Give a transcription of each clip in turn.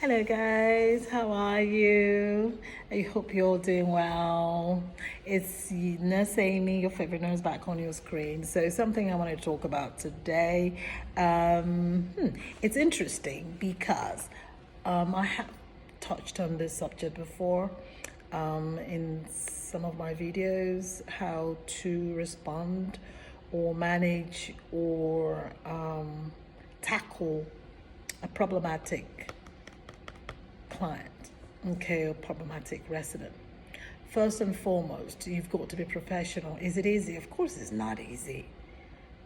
Hello guys, how are you? I hope you're all doing well. It's Nurse Amy, your favorite nurse, back on your screen. So something I want to talk about today. It's interesting because I have touched on this subject before in some of my videos, how to respond or manage or tackle a problematic client, okay, or problematic resident. First and foremost, you've got to be professional. Is it easy? Of course it's not easy.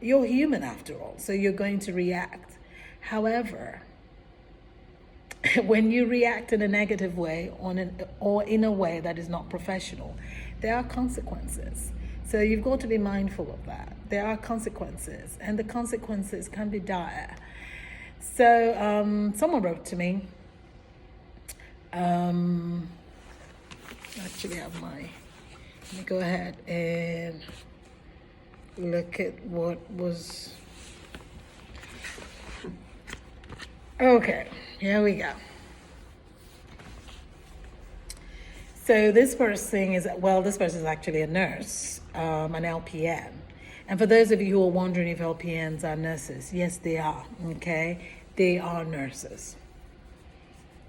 You're human after all, so you're going to react. However, when you react in a negative way or in a way that is not professional, there are consequences. So you've got to be mindful of that. There are consequences, and the consequences can be dire. So someone wrote to me. Actually, I have let me go ahead and look at what was. Okay, here we go. So this person is actually a nurse, an LPN. And for those of you who are wondering if LPNs are nurses, yes, they are, okay? They are nurses.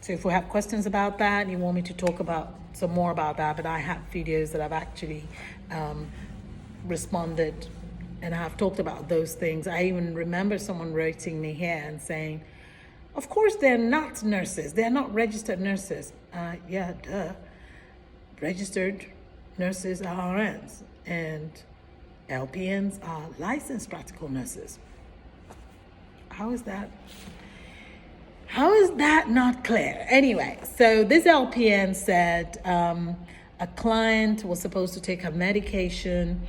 So if we have questions about that, you want me to talk about some more about that, but I have videos that I've actually responded and I've talked about those things. I even remember someone writing me here and saying, of course they're not nurses. They're not registered nurses. Yeah, duh. Registered nurses are RNs and LPNs are licensed practical nurses. How is that not clear? Anyway, so this LPN said a client was supposed to take her medication,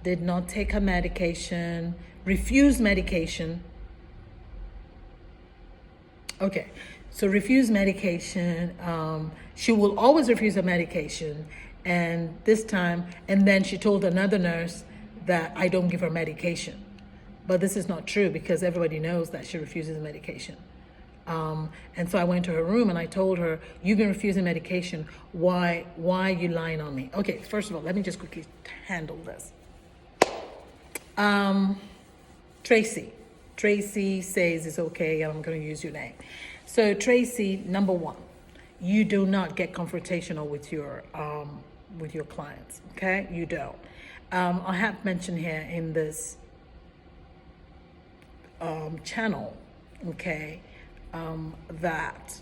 did not take her medication, refused medication. Okay, so refused medication. She will always refuse her medication. And this time, and then she told another nurse that I don't give her medication. But this is not true because everybody knows that she refuses medication. And so I went to her room and I told her, you've been refusing medication. Why are you lying on me? Okay, first of all, let me just quickly handle this. Tracy says it's okay, and I'm going to use your name. So Tracy, number one, you do not get confrontational with your clients, okay? You don't. I have mentioned here in this channel, okay, that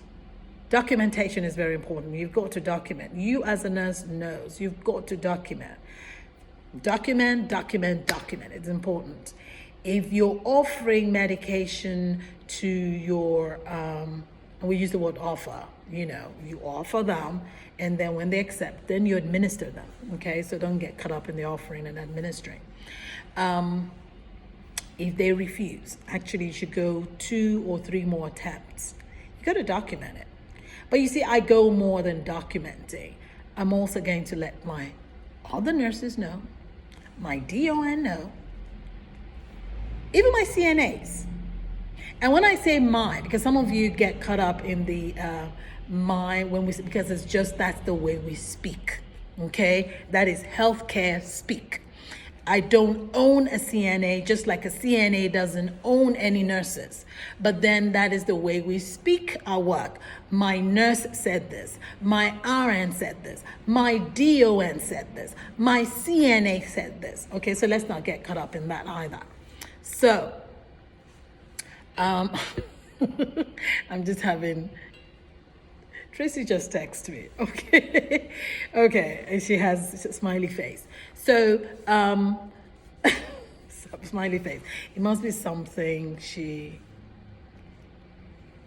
documentation is very important. You've got to document. You as a nurse knows you've got to document. Document. It's important. If you're offering medication to your, we use the word offer, you offer them, and then when they accept, then you administer them, okay? So don't get caught up in the offering and administering. If they refuse, actually you should go 2 or 3 more attempts. You got to document it. But you see, I go more than documenting. I'm also going to let my other nurses know, my DON know, even my CNAs. And when I say my, because some of you get caught up in the because it's just, that's the way we speak, okay? That is healthcare speak. I don't own a CNA, just like a CNA doesn't own any nurses. But then that is the way we speak our work. My nurse said this. My RN said this. My DON said this. My CNA said this. Okay, so let's not get caught up in that either. So, I'm just having... Tracy just texted me, okay? Okay, and she has a smiley face. So, smiley face. It must be something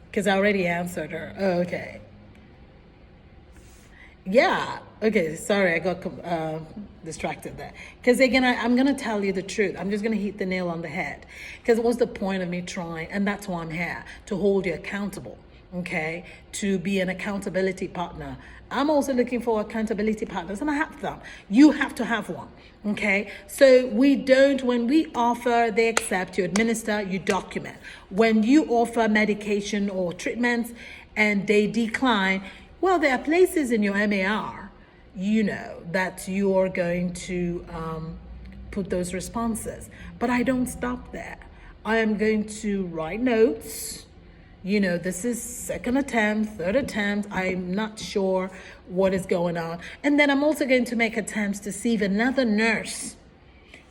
because I already answered her. Oh, okay. Yeah, okay, sorry, I got distracted there. Because again, I'm going to tell you the truth. I'm just going to hit the nail on the head. Because what's the point of me trying, and that's why I'm here, to hold you accountable. Okay, to be an accountability partner. I'm also looking for accountability partners, and I have them. You have to have one. Okay, so when we offer, they accept, you administer, you document. When you offer medication or treatments and they decline, well, there are places in your MAR, that you are going to put those responses. But I don't stop there. I am going to write notes. This is second attempt, third attempt. I'm not sure what is going on. And then I'm also going to make attempts to see if another nurse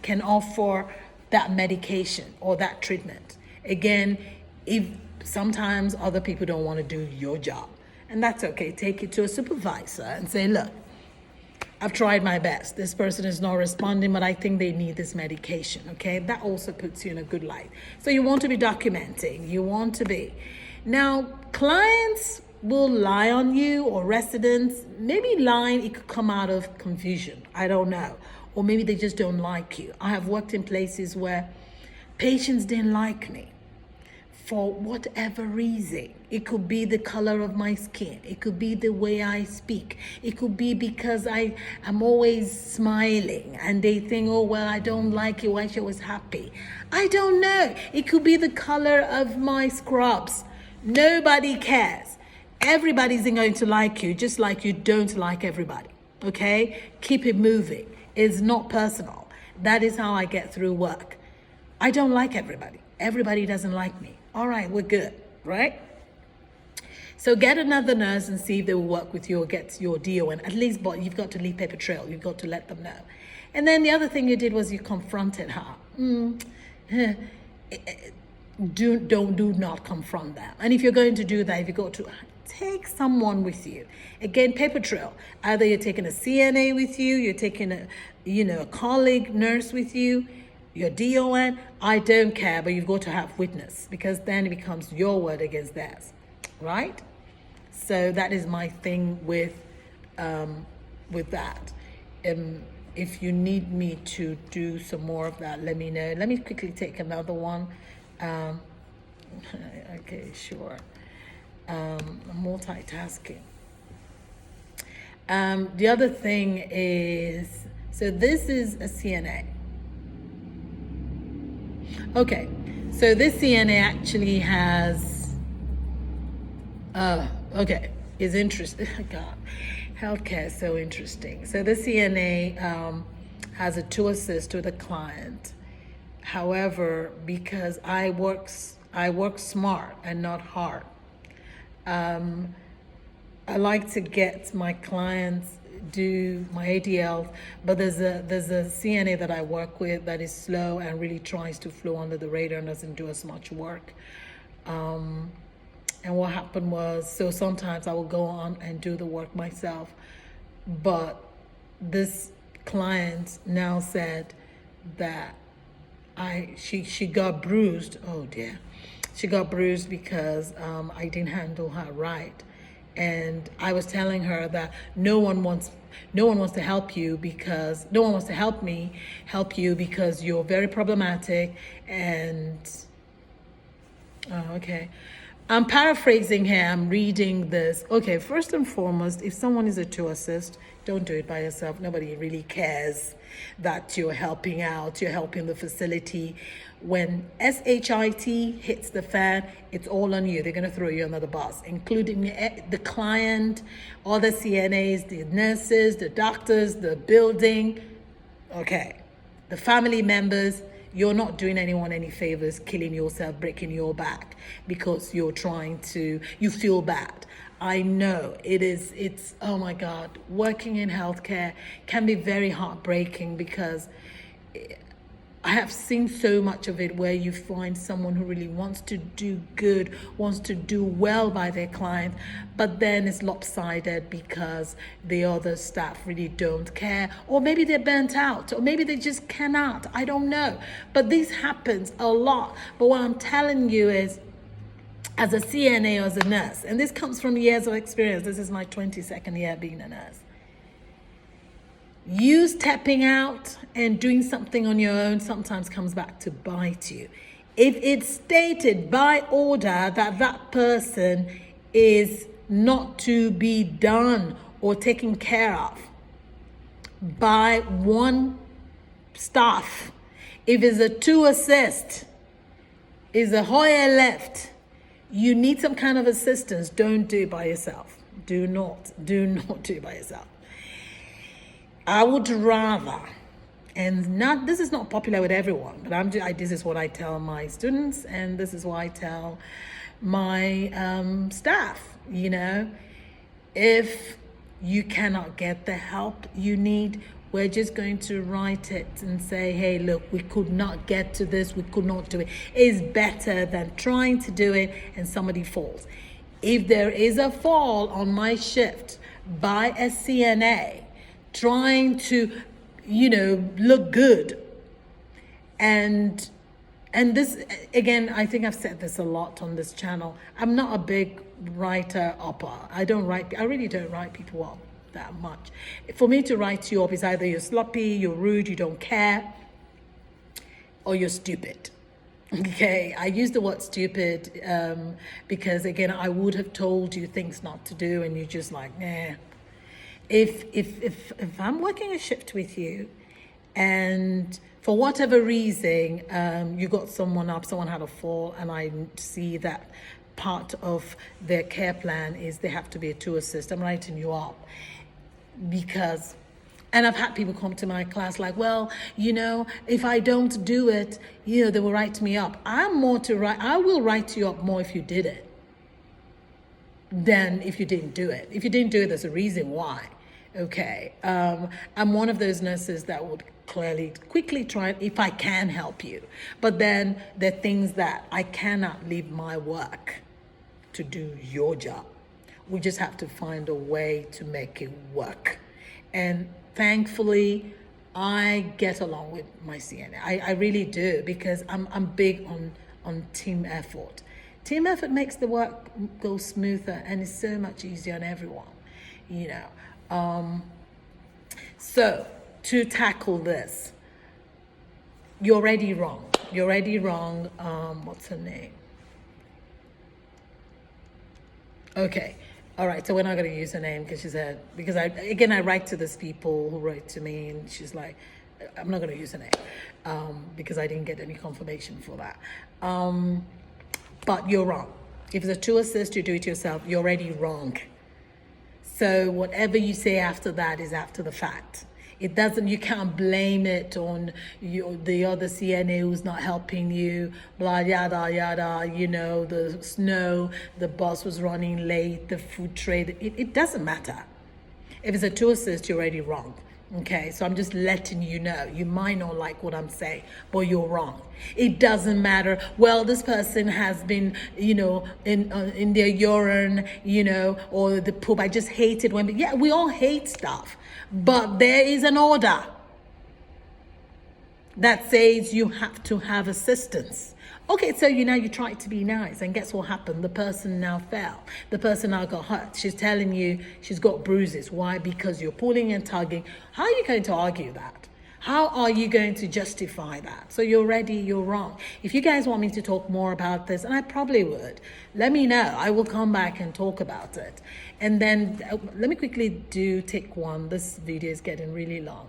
can offer that medication or that treatment. Again, if sometimes other people don't want to do your job, and that's okay. Take it to a supervisor and say, look, I've tried my best. This person is not responding, but I think they need this medication, okay? That also puts you in a good light. So you want to be documenting. You want to be. Now, clients will lie on you, or residents. Maybe lying, it could come out of confusion. I don't know. Or maybe they just don't like you. I have worked in places where patients didn't like me for whatever reason. It could be the color of my skin. It could be the way I speak. It could be because I am always smiling and they think, oh, well, I don't like it. Why she was happy? I don't know. It could be the color of my scrubs. Nobody cares. Everybody isn't going to like you, just like you don't like everybody. Okay? Keep it moving. It's not personal. That is how I get through work. I don't like everybody. Everybody doesn't like me. All right, we're good, right? So get another nurse and see if they will work with you or get your DON. At least, but you've got to leave paper trail. You've got to let them know. And then the other thing you did was you confronted her. Do not confront them. And if you're going to do that, if you go to take someone with you. Again, paper trail. Either you're taking a CNA with you, you're taking a colleague nurse with you, your DON, I don't care, but you've got to have witness, because then it becomes your word against theirs, right? So that is my thing with that. If you need me to do some more of that, let me know. Let me quickly take another one. Okay, sure. Multitasking. The other thing is, so this is a CNA. Okay, so this CNA actually has, is interesting. God, healthcare is so interesting. So the CNA has a to assist with a client. However, because I work smart and not hard, I like to get my clients do my ADL, but there's a CNA that I work with that is slow and really tries to flow under the radar and doesn't do as much work. And what happened was, so sometimes I will go on and do the work myself, but this client now said that she got bruised. Oh dear, she got bruised because I didn't handle her right. And I was telling her that no one wants to help you because no one wants to help you because you're very problematic. And okay, I'm paraphrasing here. I'm reading this. Okay, first and foremost, if someone is a to assist, don't do it by yourself. Nobody really cares that you're helping out. You're helping the facility. When SHIT hits the fan, it's all on you. They're going to throw you under the bus, including the client, all the CNAs, the nurses, the doctors, the building. Okay, the family members. You're not doing anyone any favors, killing yourself, breaking your back because you feel bad. I know it's, oh my God, working in healthcare can be very heartbreaking because I have seen so much of it where you find someone who really wants to do good, wants to do well by their client, but then it's lopsided because the other staff really don't care, or maybe they're burnt out, or maybe they just cannot. I don't know. But this happens a lot. But what I'm telling you is, as a CNA or as a nurse, and this comes from years of experience, this is my 22nd year being a nurse, you stepping out and doing something on your own sometimes comes back to bite you. If it's stated by order that that person is not to be done or taken care of by one staff, if it's a to assist, is a Hoyer left, you need some kind of assistance, don't do it by yourself. Do not do it by yourself. I would rather, and not, this is not popular with everyone, but this is what I tell my students, and this is what I tell my staff. If you cannot get the help you need, we're just going to write it and say, hey, look, we could not get to this, we could not do it. It's better than trying to do it and somebody falls. If there is a fall on my shift by a CNA trying to, look good, and this, again, I think I've said this a lot on this channel. I'm not a big writer upper. I really don't write people up that much. For me to write you up is either you're sloppy, you're rude, you don't care, or you're stupid. Okay, I use the word stupid because, again, I would have told you things not to do and you're just like, nah. If I'm working a shift with you and for whatever reason you got someone had a fall, and I see that part of their care plan is they have to be a 2 assist, I'm writing you up. Because, and I've had people come to my class like, well, if I don't do it, they will write me up. I will write you up more if you did it than if you didn't do it. If you didn't do it, there's a reason why. Okay. I'm one of those nurses that would quickly try if I can help you. But then there are things that I cannot leave my work to do your job. We just have to find a way to make it work. And thankfully, I get along with my CNA. I really do, because I'm big on team effort. Team effort makes the work go smoother, and it's so much easier on everyone, So to tackle this, you're already wrong. What's her name? Okay. All right, so we're not going to use her name because I write to these people who write to me, and she's like, I'm not going to use her name because I didn't get any confirmation for that. But you're wrong. If it's a 2 assist, you do it yourself, you're already wrong. So whatever you say after that is after the fact. You can't blame it on the other CNA who's not helping you, blah, yada, yada, the snow, the bus was running late, the food trade. It doesn't matter. If it's a 2 assist, you're already wrong. Okay, so I'm just letting you know. You might not like what I'm saying, but you're wrong. It doesn't matter. Well, this person has been, in their urine, or the poop. I just hate it we all hate stuff. But there is an order that says you have to have assistance. Okay, so you tried to be nice, and guess what happened? The person now fell. The person now got hurt. She's telling you she's got bruises. Why? Because you're pulling and tugging. How are you going to argue that? How are you going to justify that? So you're wrong. If you guys want me to talk more about this, and I probably would, let me know. I will come back and talk about it. And then let me quickly take one. This video is getting really long.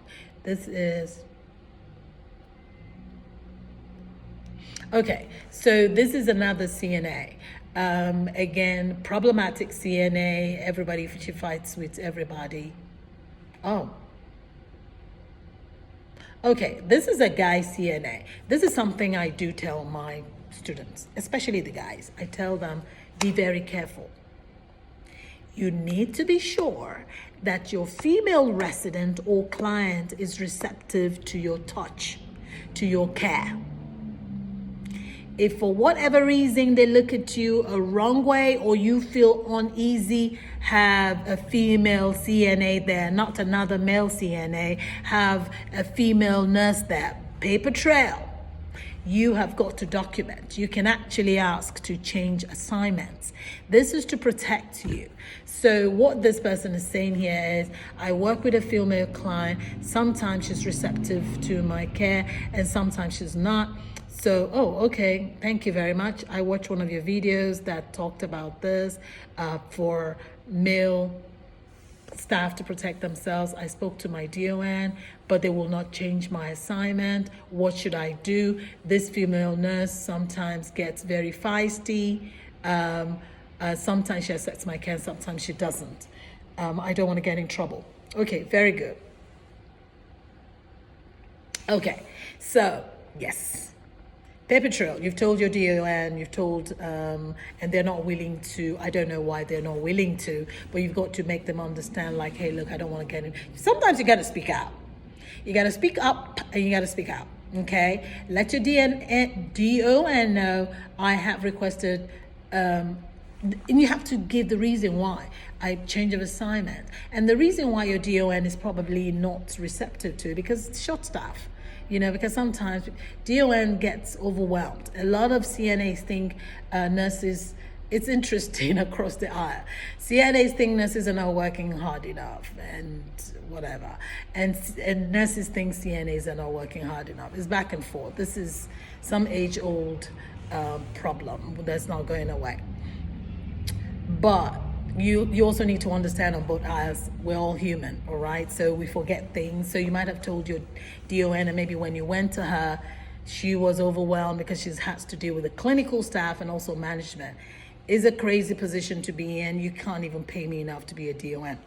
Okay, so this is another CNA. Again, problematic CNA. She fights with everybody. Oh. Okay, this is a guy CNA. This is something I do tell my students, especially the guys. I tell them, be very careful. You need to be sure that your female resident or client is receptive to your touch, to your care. If for whatever reason they look at you a wrong way or you feel uneasy, have a female CNA there, not another male CNA, have a female nurse there. Paper trail. You have got to document. You can actually ask to change assignments. This is to protect you. So what this person is saying here is, I work with a female client. Sometimes she's receptive to my care and sometimes she's not. So, okay, thank you very much. I watched one of your videos that talked about this for male staff to protect themselves. I spoke to my DON, but they will not change my assignment. What should I do? This female nurse sometimes gets very feisty. Sometimes she accepts my care, sometimes she doesn't. I don't want to get in trouble. Okay, very good. Okay, so yes, paper trail. You've told your DON, you've told, and they're not willing to. I don't know why they're not willing to, but you've got to make them understand. Like, hey, look, I don't want to get in. Sometimes you got to speak out. You got to speak up, and you got to speak out. Okay, let your DON know I have requested. And you have to give the reason why I change of assignment, and the reason why your DON is probably not receptive to it, because it's short staff. Because sometimes DON gets overwhelmed. A lot of CNAs think nurses, it's interesting across the aisle. CNAs think nurses are not working hard enough and whatever. And nurses think CNAs are not working hard enough. It's back and forth. This is some age-old problem that's not going away. But you also need to understand on both aisles, we're all human, all right? So we forget things. So you might have told your DON, and maybe when you went to her, she was overwhelmed because she has to deal with the clinical staff and also management. It's a crazy position to be in. You can't even pay me enough to be a DON.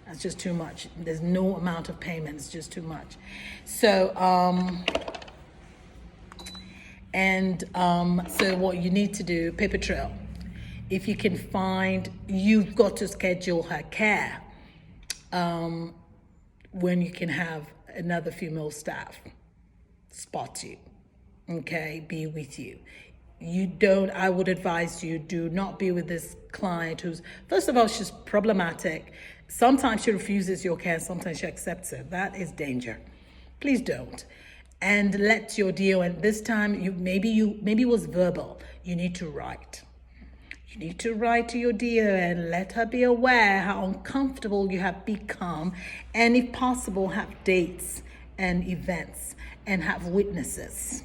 That's just too much. There's no amount of payment. It's just too much. So, so what you need to do, paper trail. If you can find, you've got to schedule her care when you can have another female staff spot you, okay, be with you. I would advise you, do not be with this client who's, first of all, she's problematic. Sometimes she refuses your care, sometimes she accepts it. That is danger. Please don't. And let your DON, this time, maybe it was verbal, you need to write. You need to write to your DO and let her be aware how uncomfortable you have become, and if possible, have dates and events and have witnesses.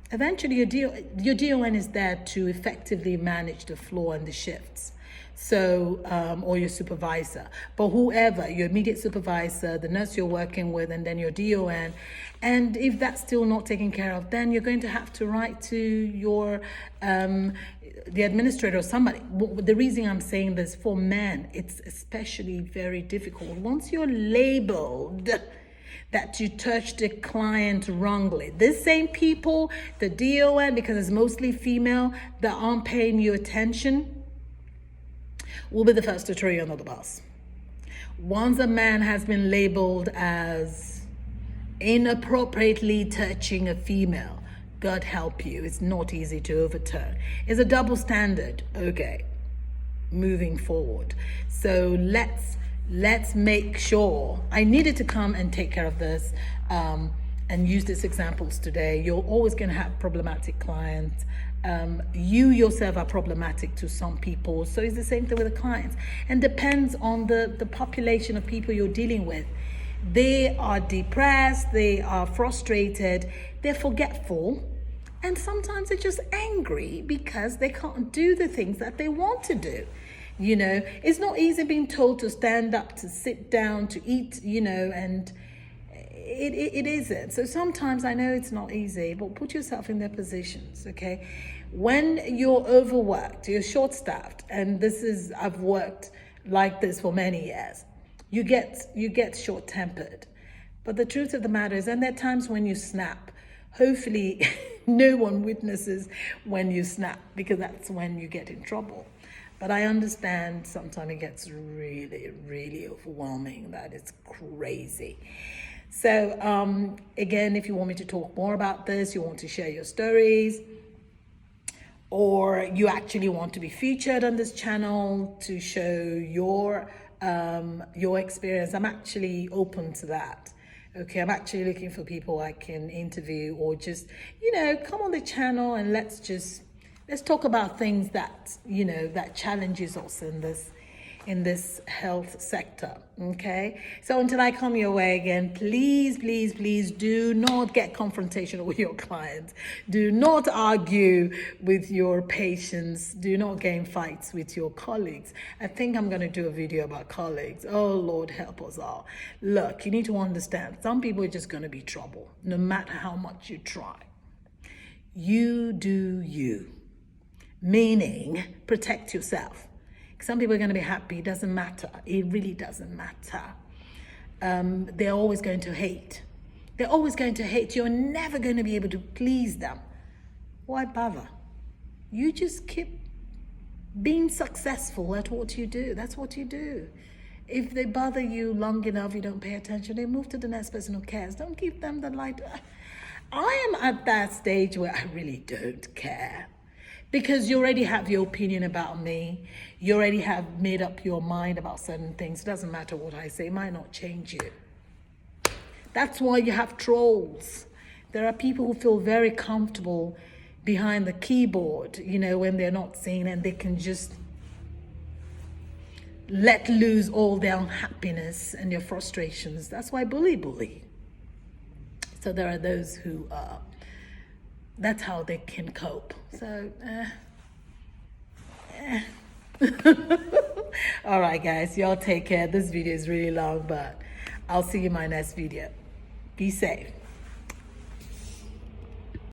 Eventually, your DON is there to effectively manage the floor and the shifts. So, or your supervisor, but whoever, your immediate supervisor, the nurse you're working with, and then your DON. And if that's still not taken care of, then you're going to have to write to your, the administrator or somebody. The reason I'm saying this, for men, it's especially very difficult. Once you're labeled that you touched the client wrongly, these same people, the DON, because it's mostly female, that aren't paying you attention, will be the first to throw you under the bus. Once a man has been labeled as inappropriately touching a female, God help you, it's not easy to overturn. It's a double standard, okay, moving forward. So let's make sure, I needed to come and take care of this and use these examples today. You're always going to have problematic clients. You yourself are problematic to some people, so it's the same thing with the clients, and depends on the population of people you're dealing with. They are depressed, they are frustrated, they're forgetful, and sometimes they're just angry because they can't do the things that they want to do. It's not easy being told to stand up, to sit down, to eat, and it isn't. So sometimes I know it's not easy, but put yourself in their positions, okay? When you're overworked, you're short-staffed, and I've worked like this for many years, you get short-tempered. But the truth of the matter is, and there are times when you snap. Hopefully no one witnesses when you snap, because that's when you get in trouble. But I understand sometimes it gets really, really overwhelming. That is crazy. So again, if you want me to talk more about this, you want to share your stories, or you actually want to be featured on this channel to show your experience, I'm actually open to that. Okay, I'm actually looking for people I can interview, or just, come on the channel and let's talk about things that, that challenges us in this health sector, okay? So until I come your way again, please, please, please do not get confrontational with your clients. Do not argue with your patients. Do not get in fights with your colleagues. I think I'm going to do a video about colleagues. Oh, Lord, help us all. Look, you need to understand, some people are just going to be trouble, no matter how much you try. You do you. meaning protect yourself. Some people are going to be happy. It doesn't matter. It really doesn't matter. They're always going to hate. They're always going to hate. You're never going to be able to please them. Why bother? You just keep being successful at what you do. That's what you do. If they bother you long enough, you don't pay attention, they move to the next person who cares. Don't give them the light. I am at that stage where I really don't care. Because you already have your opinion about me. You already have made up your mind about certain things. It doesn't matter what I say. It might not change you. That's why you have trolls. There are people who feel very comfortable behind the keyboard, you know, when they're not seen, and they can just let loose all their unhappiness and their frustrations. That's why bully. So there are those who, that's how they can cope. So, all right, guys, y'all take care. This video is really long, but I'll see you in my next video. Be safe.